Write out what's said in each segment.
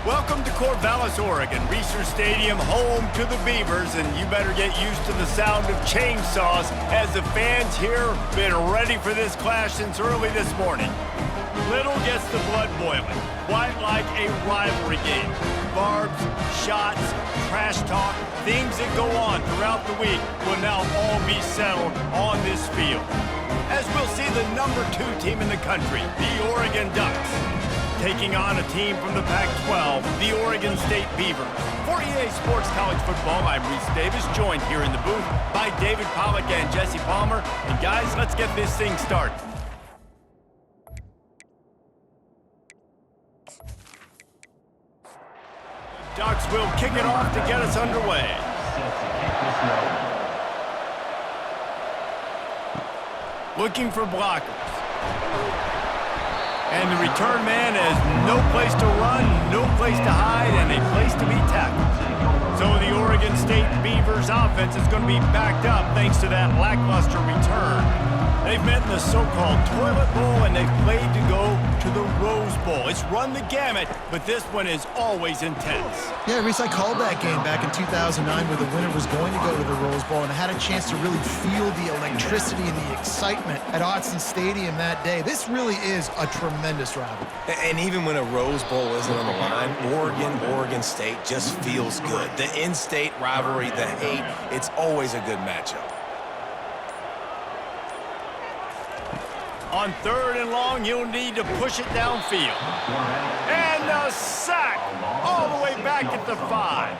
Welcome to Corvallis, Oregon, Reser Stadium, home to the Beavers, and you better get used to the sound of chainsaws as the fans here have been ready for this clash since early this morning. Little gets the blood boiling, quite like a rivalry game. Barbs, shots, trash talk, things that go on throughout the week will now all be settled on this field. As we'll see the number 2 team in the country, the Oregon Ducks, taking on a team from the Pac-12, the Oregon State Beavers. For EA Sports College Football, I'm Reese Davis, joined here in the booth by David Pollack and Jesse Palmer. And guys, let's get this thing started. The Ducks will kick it off to get us underway. Looking for blockers. And the return man has no place to run, no place to hide, and a place to be tackled. So the Oregon State Beavers offense is going to be backed up thanks to that lackluster return. They've met in the so-called toilet bowl, and they've played to go to the Rose Bowl. It's run the gamut, but this one is always intense. Yeah, Reese, I called that game back in 2009 where the winner was going to go to the Rose Bowl, and I had a chance to really feel the electricity and the excitement at Autzen Stadium that day. This really is a tremendous rivalry. And even when a Rose Bowl isn't on the line, Oregon State just feels good. The in-state rivalry, the hate, it's always a good matchup. On 3rd and long, you'll need to push it downfield. And a sack all the way back at the 5.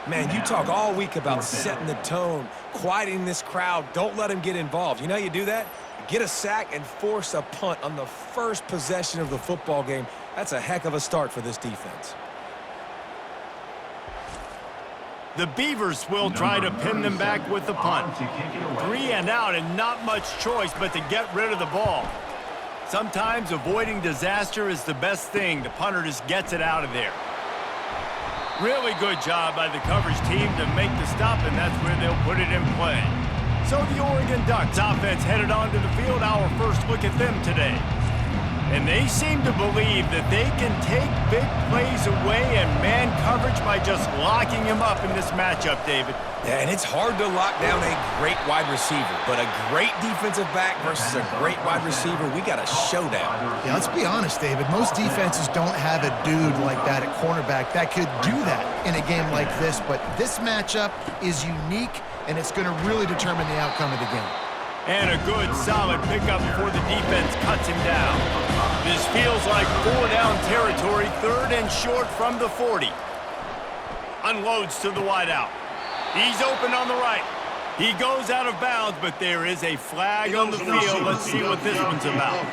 Man, you talk all week about setting the tone, quieting this crowd. Don't let them get involved. You know how you do that? Get a sack and force a punt on the first possession of the football game. That's a heck of a start for this defense. The Beavers will try to pin them back with the punt. 3 and out and not much choice but to get rid of the ball. Sometimes avoiding disaster is the best thing. The punter just gets it out of there. Really good job by the coverage team to make the stop, and that's where they'll put it in play. So the Oregon Ducks offense headed onto the field. Our first look at them today. And they seem to believe that they can take big plays away and man coverage by just locking him up in this matchup, David. Yeah, and it's hard to lock down a great wide receiver, but a great defensive back versus a great wide receiver, we got a showdown. Yeah, let's be honest, David. Most defenses don't have a dude like that at cornerback that could do that in a game like this, but this matchup is unique, and it's going to really determine the outcome of the game. And a good, solid pickup before the defense cuts him down. This feels like 4-down territory, 3rd and short from the 40. Unloads to the wideout. He's open on the right. He goes out of bounds, but there is a flag on the field. Let's see what this one's about.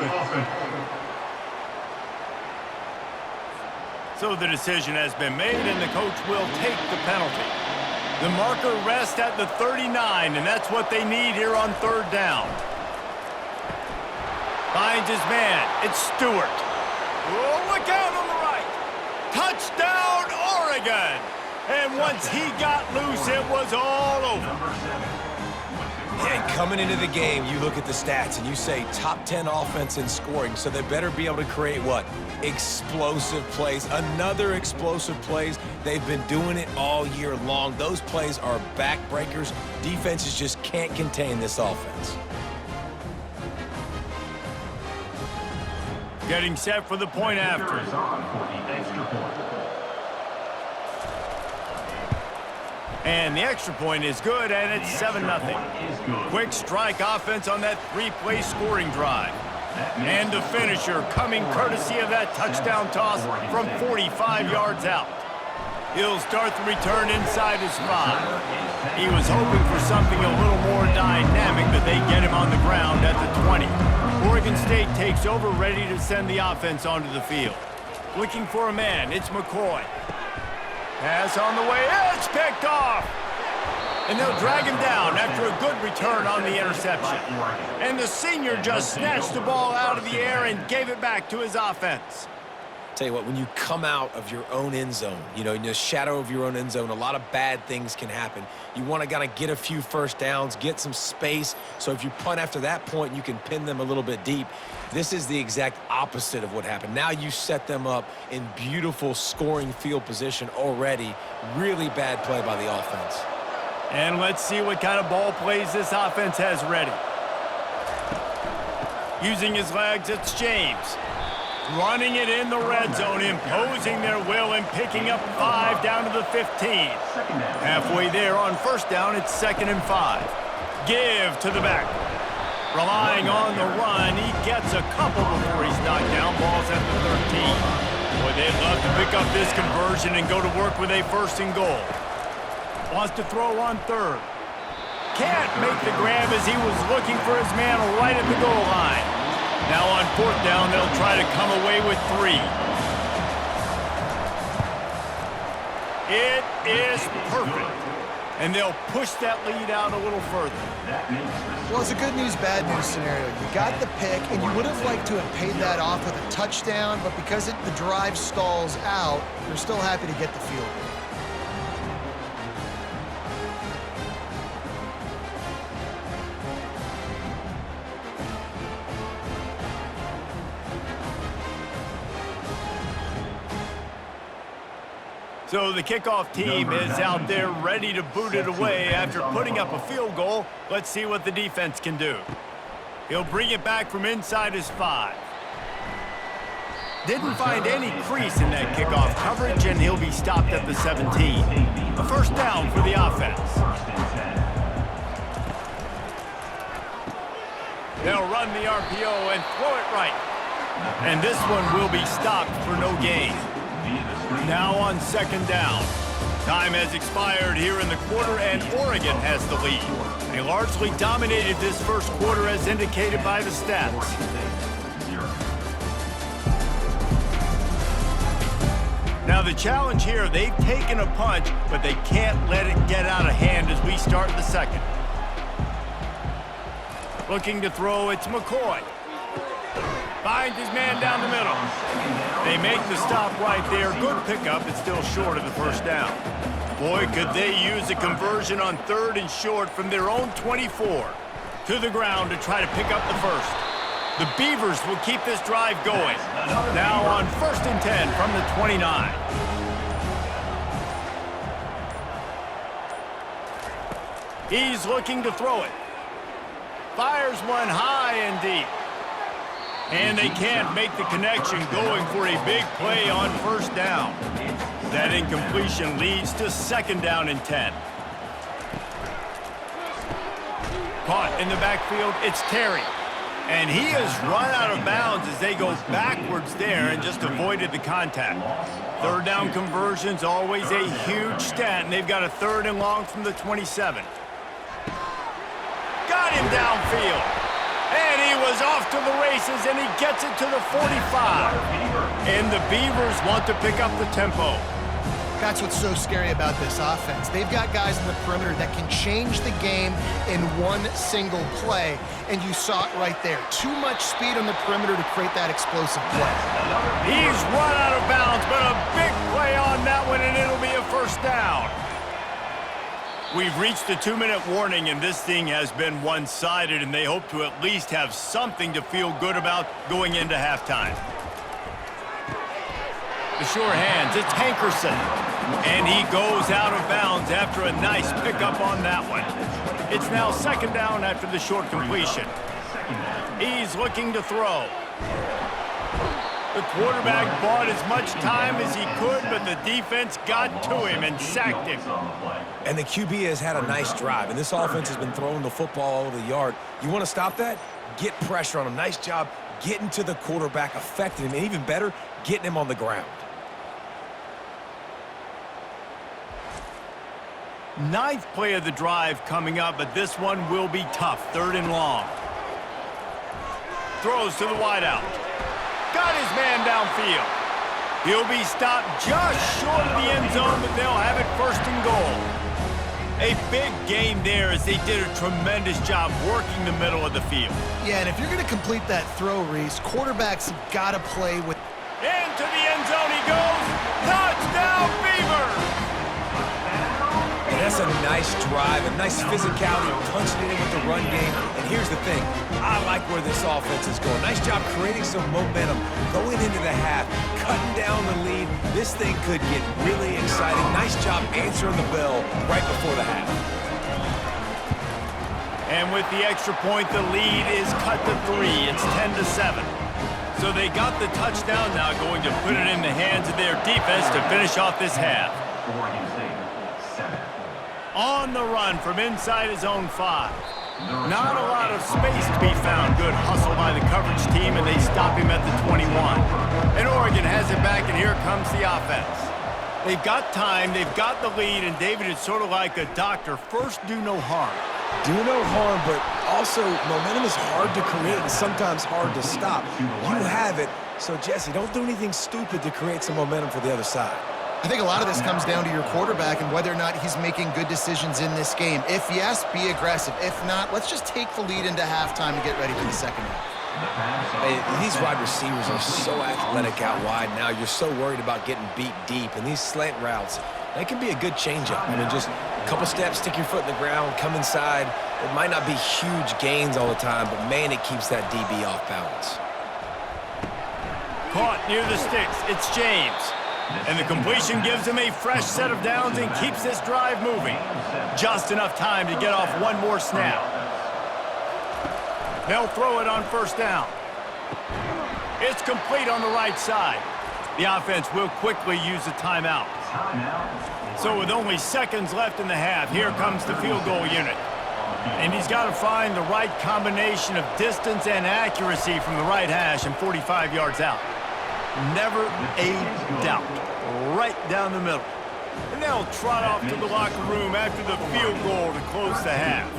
So the decision has been made, and the coach will take the penalty. The marker rests at the 39, and that's what they need here on 3rd down. Finds his man. It's Stewart. Oh, look out on the right. Touchdown, Oregon. And once he got loose, it was all over. And coming into the game, you look at the stats and you say top 10 offense in scoring, so they better be able to create what? Explosive plays. Another explosive plays. They've been doing it all year long. Those plays are backbreakers. Defenses just can't contain this offense. Getting set for the point after. And the extra point is good, and it's 7-0. Quick strike offense on that 3-play scoring drive. And the finisher coming courtesy of that touchdown toss from 45 yards out. He'll start the return inside his 5. He was hoping for something a little more dynamic, but they get him on the ground at the 20. Oregon State takes over, ready to send the offense onto the field. Looking for a man, it's McCoy. Pass on the way, it's picked off! And they'll drag him down after a good return on the interception. And the senior just snatched the ball out of the air and gave it back to his offense. Tell you what, when you come out of your own end zone, you know, in the shadow of your own end zone, a lot of bad things can happen. You want to kind of get a few first downs, get some space, so if you punt after that point, you can pin them a little bit deep. This is the exact opposite of what happened. Now you set them up in beautiful scoring field position already. Really bad play by the offense. And let's see what kind of ball plays this offense has ready. Using his legs, it's James. Running it in the red zone, imposing their will and picking up 5 down to the 15. Halfway there on first down, it's 2nd and 5. Give to the back. Relying on the run, he gets a couple before he's knocked down. Ball's at the 13. Boy, they'd love to pick up this conversion and go to work with a 1st and goal. Wants to throw on 3rd. Can't make the grab as he was looking for his man right at the goal line. Now on 4th down, they'll try to come away with 3. It is perfect. And they'll push that lead out a little further. Well, it's a good news, bad news scenario. You got the pick, and you would have liked to have paid that off with a touchdown, but because the drive stalls out, you're still happy to get the field goal. So the kickoff team is out there ready to boot it away after putting up a field goal. Let's see what the defense can do. He'll bring it back from inside his 5. Didn't find any crease in that kickoff coverage, and he'll be stopped at the 17. A 1st down for the offense. They'll run the RPO and throw it right. And this one will be stopped for no gain. Now on 2nd down. Time has expired here in the quarter, and Oregon has the lead. They largely dominated this first quarter as indicated by the stats. Now the challenge here, they've taken a punch, but they can't let it get out of hand as we start the 2nd. Looking to throw, it's McCoy. Finds his man down the middle. They make the stop right there. Good pickup. It's still short of the 1st down. Boy, could they use a conversion on 3rd and short from their own 24. To the ground to try to pick up the 1st. The Beavers will keep this drive going. Now on 1st and 10 from the 29. He's looking to throw it. Fires one high and deep. And they can't make the connection, going for a big play on 1st down. That incompletion leads to 2nd down and 10. Caught in the backfield, it's Terry. And he has run out of bounds as they go backwards there and just avoided the contact. 3rd down conversion's always a huge stat, and they've got a 3rd and long from the 27. Got him downfield. And he was off to the races, and he gets it to the 45. And the Beavers want to pick up the tempo. That's what's so scary about this offense. They've got guys in the perimeter that can change the game in one single play, and you saw it right there. Too much speed on the perimeter to create that explosive play. He's run out of bounds, but a big play on that one, and it'll be a 1st down. We've reached the 2-minute warning, and this thing has been one-sided, and they hope to at least have something to feel good about going into halftime. The sure hands, it's Hankerson. And he goes out of bounds after a nice pickup on that one. It's now 2nd down after the short completion. He's looking to throw. The quarterback bought as much time as he could, but the defense got to him and sacked him. And the QB has had a nice drive, and this offense has been throwing the football all over the yard. You want to stop that? Get pressure on him. Nice job getting to the quarterback, affecting him, and even better, getting him on the ground. 9th play of the drive coming up, but this one will be tough. 3rd and long. Throws to the wideout. Got his man downfield. He'll be stopped just short of the end zone, but they'll have it 1st and goal. A big game there as they did a tremendous job working the middle of the field. Yeah, and if you're going to complete that throw, Reese, quarterbacks have got to play with... Into the end That's a nice drive, a nice physicality, punching it in with the run game. And here's the thing, I like where this offense is going. Nice job creating some momentum, going into the half, cutting down the lead. This thing could get really exciting. Nice job answering the bell right before the half. And with the extra point, the lead is cut to 3. It's 10-7. So they got the touchdown now, going to put it in the hands of their defense to finish off this half. On the run from inside his own 5. Not a lot of space to be found. Good hustle by the coverage team, and they stop him at the 21. And Oregon has it back, and here comes the offense. They've got time, they've got the lead, and David, it's sort of like a doctor. First, do no harm. Do no harm, but also momentum is hard to create and sometimes hard to stop. You have it, so Jesse, don't do anything stupid to create some momentum for the other side. I think a lot of this comes down to your quarterback and whether or not he's making good decisions in this game. If yes, be aggressive. If not, let's just take the lead into halftime and get ready for the second half. Hey, these wide receivers are so athletic out wide now. You're so worried about getting beat deep. And these slant routes, they can be a good changeup. I mean, just a couple steps, stick your foot in the ground, come inside. It might not be huge gains all the time, but, man, it keeps that DB off balance. Caught near the sticks. It's James. And the completion gives him a fresh set of downs and keeps this drive moving. Just enough time to get off one more snap. They'll throw it on first down. It's complete on the right side. The offense will quickly use a timeout. So with only seconds left in the half, here comes the field goal unit. And he's got to find the right combination of distance and accuracy from the right hash and 45 yards out. Never a doubt. Right down the middle. And they'll trot off to the locker room after the field goal to close the half.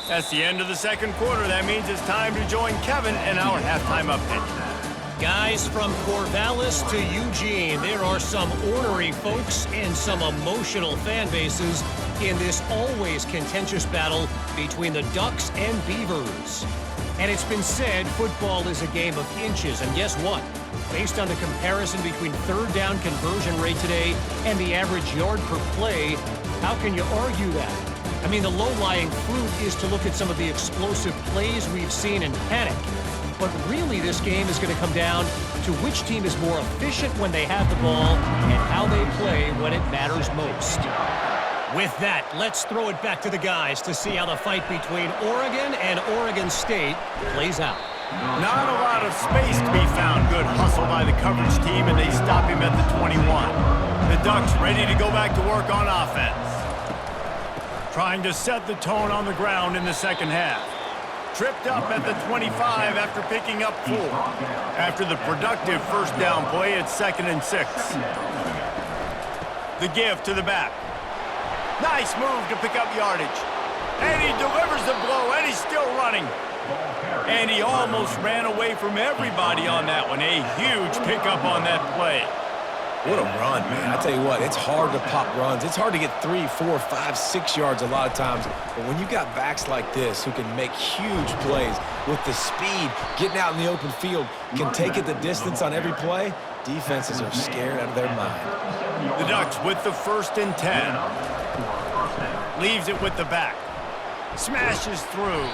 That's the end of the second quarter. That means it's time to join Kevin in our halftime update. Guys, from Corvallis to Eugene, there are some ornery folks and some emotional fan bases in this always contentious battle between the Ducks and Beavers. And it's been said football is a game of inches, and guess what? Based on the comparison between third down conversion rate today and the average yard per play, how can you argue that? I mean, the low-lying fruit is to look at some of the explosive plays we've seen in panic. But really, this game is going to come down to which team is more efficient when they have the ball and how they play when it matters most. With that, let's throw it back to the guys to see how the fight between Oregon and Oregon State plays out. Not a lot of space to be found. Good hustle by the coverage team, and they stop him at the 21. The Ducks ready to go back to work on offense. Trying to set the tone on the ground in the second half. Tripped up at the 25 after picking up 4. After the productive first down play, it's 2nd and 6. The give to the back. Nice move to pick up yardage. And he delivers the blow, and he's still running. And he almost ran away from everybody on that one. A huge pickup on that play. What a run, man. I tell you what, it's hard to pop runs. It's hard to get 3, 4, 5, 6 yards a lot of times. But when you got backs like this who can make huge plays with the speed, getting out in the open field, can take it the distance on every play, defenses are scared out of their mind. The Ducks with the 1st and 10. Leaves it with the back. Smashes through.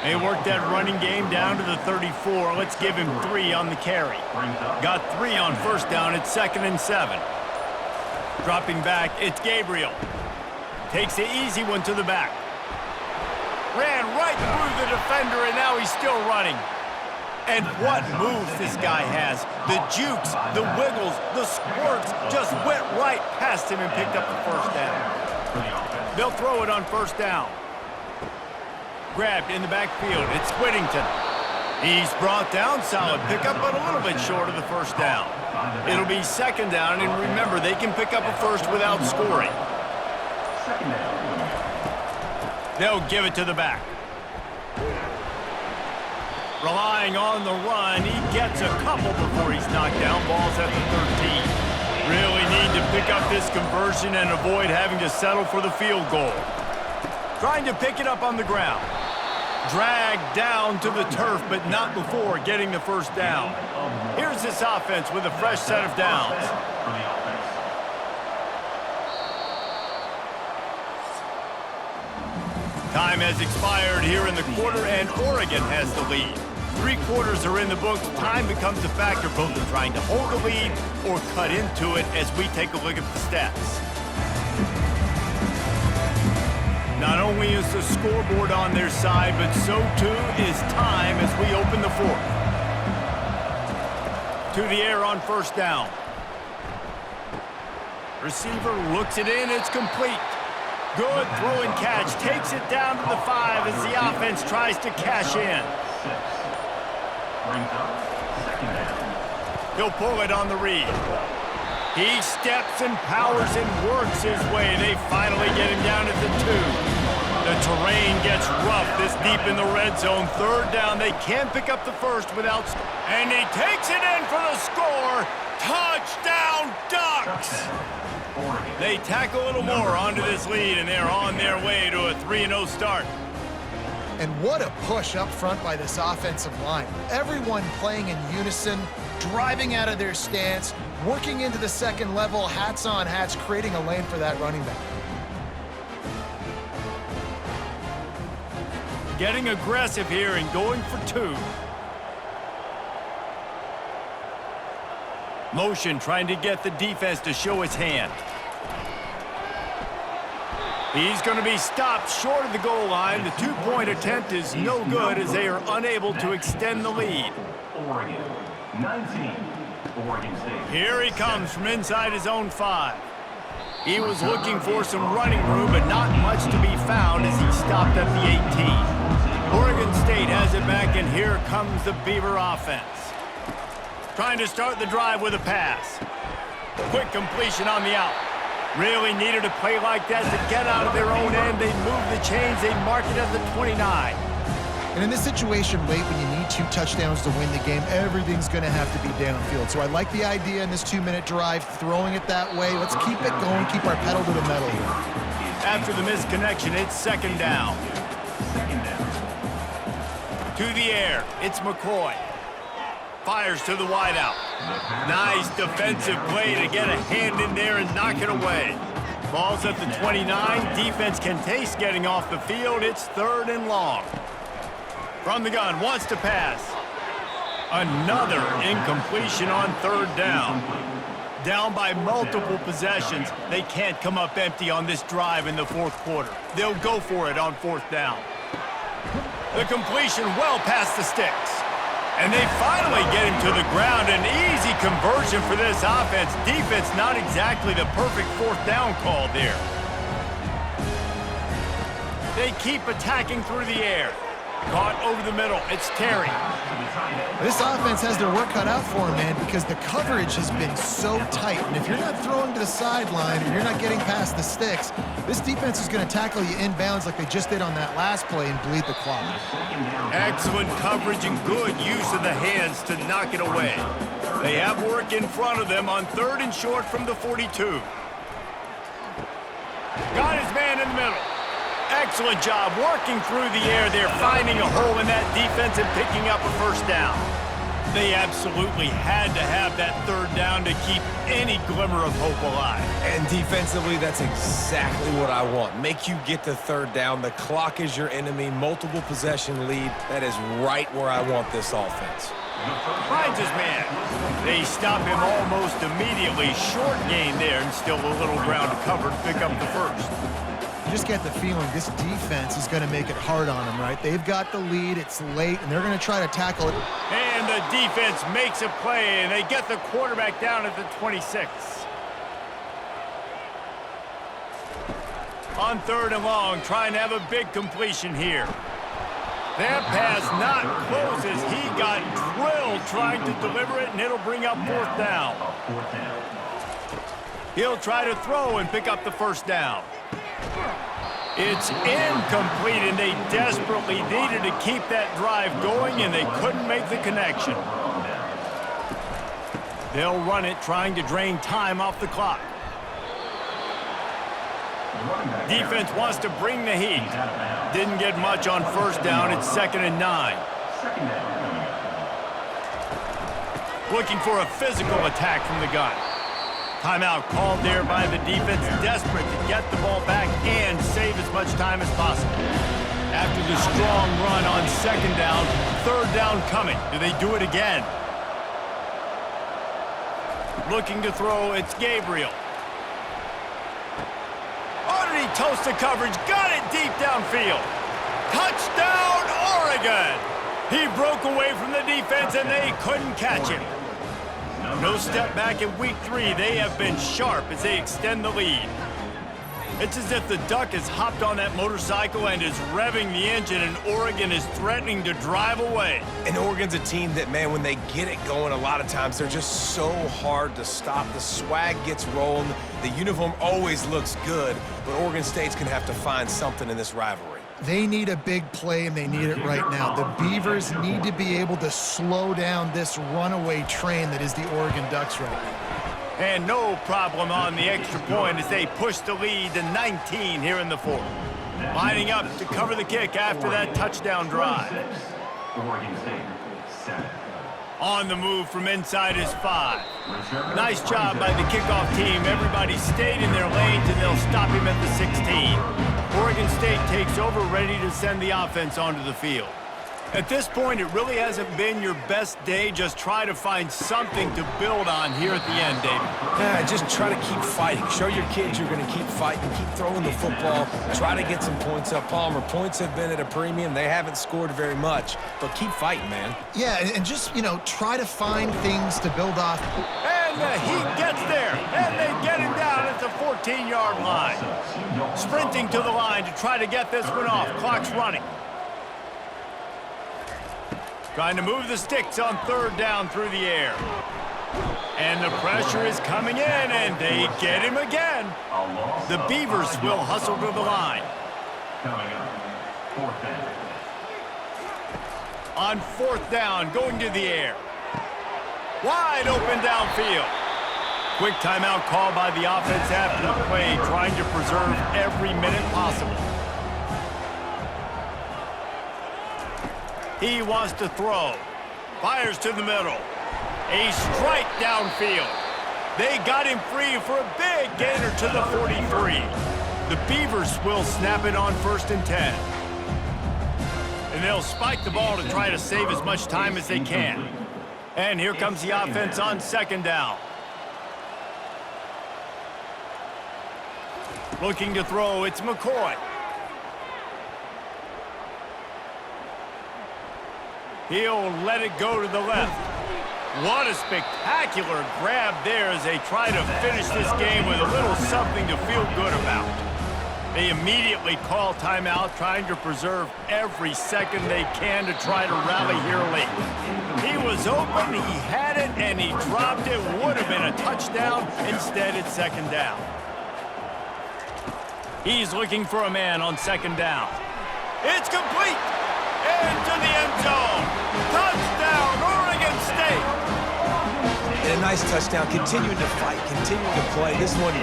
They worked that running game down to the 34. Let's give him 3 on the carry. Got 3 on first down. It's 2nd and 7. Dropping back, it's Gabriel. Takes the easy one to the back. Ran right through the defender, and now he's still running. And what moves this guy has. The jukes, the wiggles, the squirts just went right past him and picked up the first down. They'll throw it on first down. Grabbed in the backfield. It's Whittington. He's brought down. Solid pickup, but a little bit short of the first down. It'll be 2nd down, and remember, they can pick up a first without scoring. They'll give it to the back. Relying on the run, he gets a couple before he's knocked down. Ball's at the 13. Really need to pick up this conversion and avoid having to settle for the field goal. Trying to pick it up on the ground. Dragged down to the turf, but not before getting the first down. Here's this offense with a fresh set of downs. Time has expired here in the quarter, and Oregon has the lead. 3 quarters are in the books. Time becomes a factor, both in trying to hold the lead or cut into it as we take a look at the stats. Not only is the scoreboard on their side, but so too is time as we open the fourth. To the air on first down. Receiver looks it in, it's complete. Good throw and catch, takes it down to the 5 as the offense tries to cash in. He'll pull it on the read. He steps and powers and works his way. They finally get him down at the 2. The terrain gets rough this deep in the red zone. Third down, they can't pick up the first without... And he takes it in for the score. Touchdown, Ducks! They tack a little more onto this lead, and they're on their way to a 3-0 start. And what a push up front by this offensive line. Everyone playing in unison, driving out of their stance, working into the second level, hats on hats, creating a lane for that running back. Getting aggressive here and going for 2. Motion trying to get the defense to show his hand. He's going to be stopped short of the goal line. The 2-point attempt is no good as they are unable to extend the lead. Oregon, 19, Oregon State. Here he comes from inside his own 5. He was looking for some running room, but not much to be found as he stopped at the 18. Oregon State has it back, and here comes the Beaver offense. Trying to start the drive with a pass. Quick completion on the out. Really needed a play like that to get out of their own end. They move the chains. They mark it at the 29. And in this situation late when you need 2 touchdowns to win the game, everything's going to have to be downfield. So I like the idea in this 2-minute drive, throwing it that way. Let's keep it going, keep our pedal to the metal here. After the misconnection, it's second down. To the air, it's McCoy. Fires to the wideout. Nice defensive play to get a hand in there and knock it away. Ball's at the 29. Defense can taste getting off the field. It's 3rd and long. From the gun, wants to pass. Another incompletion on 3rd down. Down by multiple possessions. They can't come up empty on this drive in the 4th quarter. They'll go for it on 4th down. The completion well past the sticks. And they finally get him to the ground. An easy conversion for this offense. Defense not exactly the perfect 4th down call there. They keep attacking through the air. Caught over the middle. It's Terry. This offense has their work cut out for them, man, because the coverage has been so tight. And if you're not throwing to the sideline or you're not getting past the sticks, this defense is going to tackle you inbounds like they just did on that last play and bleed the clock. Excellent coverage and good use of the hands to knock it away. They have work in front of them on 3rd and short from the 42. Got his man in the middle. Excellent job working through the air there, finding a hole in that defense and picking up a first down. They absolutely had to have that 3rd down to keep any glimmer of hope alive. And defensively, that's exactly what I want. Make you get to 3rd down. The clock is your enemy. Multiple possession lead. That is right where I want this offense. Finds his man. They stop him almost immediately. Short gain there and still a little ground to cover to pick up the first. You just get the feeling this defense is going to make it hard on them, right? They've got the lead, it's late, and they're going to try to tackle it. And the defense makes a play, and they get the quarterback down at the 26. On 3rd and long, trying to have a big completion here. That pass not close as he got drilled trying to deliver it, and it'll bring up 4th down. He'll try to throw and pick up the first down. It's incomplete, and they desperately needed to keep that drive going, and they couldn't make the connection. They'll run it, trying to drain time off the clock. Defense wants to bring the heat. Didn't get much on first down. It's 2nd and 9. Looking for a physical attack from the gun. Timeout called there by the defense, desperate to get the ball back and save as much time as possible. After the strong run on 2nd down, 3rd down coming. Do they do it again? Looking to throw, it's Gabriel. Underneath toast the coverage, got it deep downfield. Touchdown, Oregon! He broke away from the defense and they couldn't catch him. No step back in week 3. They have been sharp as they extend the lead. It's as if the Duck has hopped on that motorcycle and is revving the engine, and Oregon is threatening to drive away. And Oregon's a team that, man, when they get it going, a lot of times they're just so hard to stop. The swag gets rolling. The uniform always looks good, but Oregon State's going to have to find something in this rivalry. They need a big play, and they need it right now. The Beavers need to be able to slow down this runaway train that is the Oregon Ducks right now. And no problem on the extra point as they push the lead to 19 here in the 4th. Lining up to cover the kick after that touchdown drive. Oregon State, 7. On the move from inside is 5. Nice job by the kickoff team. Everybody stayed in their lanes, and they'll stop him at the 16. Oregon State takes over, ready to send the offense onto the field. At this point, it really hasn't been your best day. Just try to find something to build on here at the end, David. Yeah, just try to keep fighting. Show your kids you're going to keep fighting, keep throwing the football, try to get some points up. Palmer, points have been at a premium. They haven't scored very much, but keep fighting, man. Yeah, and just, try to find things to build off. And the Heat gets there, and they get him down at the 14-yard line. Sprinting to the line to try to get this one off. Clock's running. Trying to move the sticks on 3rd down through the air. And the pressure is coming in, and they get him again. The Beavers will hustle to the line. Coming up, 4th down. On 4th down, going to the air. Wide open downfield. Quick timeout call by the offense after the play, trying to preserve every minute possible. He wants to throw. Fires to the middle. A strike downfield. They got him free for a big gainer to the 43. The Beavers will snap it on 1st and 10. And they'll spike the ball to try to save as much time as they can. And here comes the offense on 2nd down. Looking to throw, it's McCoy. He'll let it go to the left. What a spectacular grab there as they try to finish this game with a little something to feel good about. They immediately call timeout, trying to preserve every second they can to try to rally here late. He was open, he had it, and he dropped it. Would have been a touchdown. Instead, it's 2nd down. He's looking for a man on 2nd down. It's complete! Into the end zone. Touchdown, Oregon State. And a nice touchdown, continuing to fight, continuing to play. This one,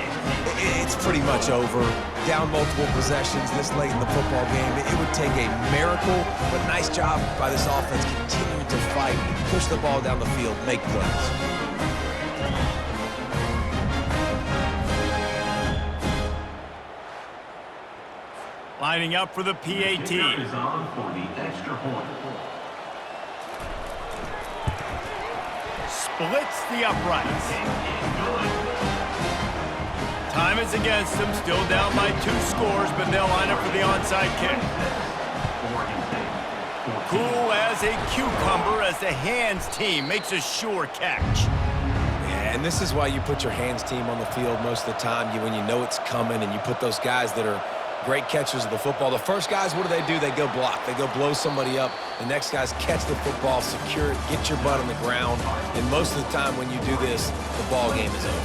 it's pretty much over. Down multiple possessions this late in the football game. It would take a miracle, but nice job by this offense continuing to fight, push the ball down the field, make plays. Lining up for the PAT. Is on for the extra point. Splits the uprights. Time is against them, still down by 2 scores, but they'll line up for the onside kick. Cool as a cucumber as the hands team makes a sure catch. Yeah, and this is why you put your hands team on the field most of the time, when you know it's coming, and you put those guys that are great catchers of the football. The first guys, what do? They go block. They go blow somebody up. The next guys catch the football, secure it, get your butt on the ground. And most of the time when you do this, the ball game is over.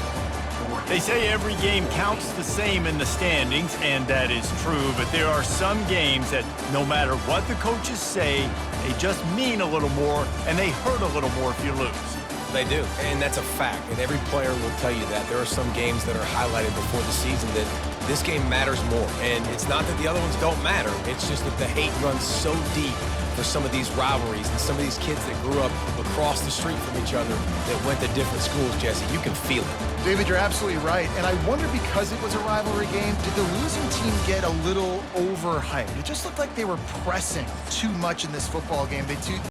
They say every game counts the same in the standings, and that is true, but there are some games that no matter what the coaches say, they just mean a little more, and they hurt a little more if you lose. They do, and that's a fact, and every player will tell you that. There are some games that are highlighted before the season that this game matters more, and it's not that the other ones don't matter. It's just that the hate runs so deep for some of these rivalries and some of these kids that grew up across the street from each other that went to different schools, Jesse. You can feel it. David, you're absolutely right. And I wonder, because it was a rivalry game, did the losing team get a little overhyped? It just looked like they were pressing too much in this football game.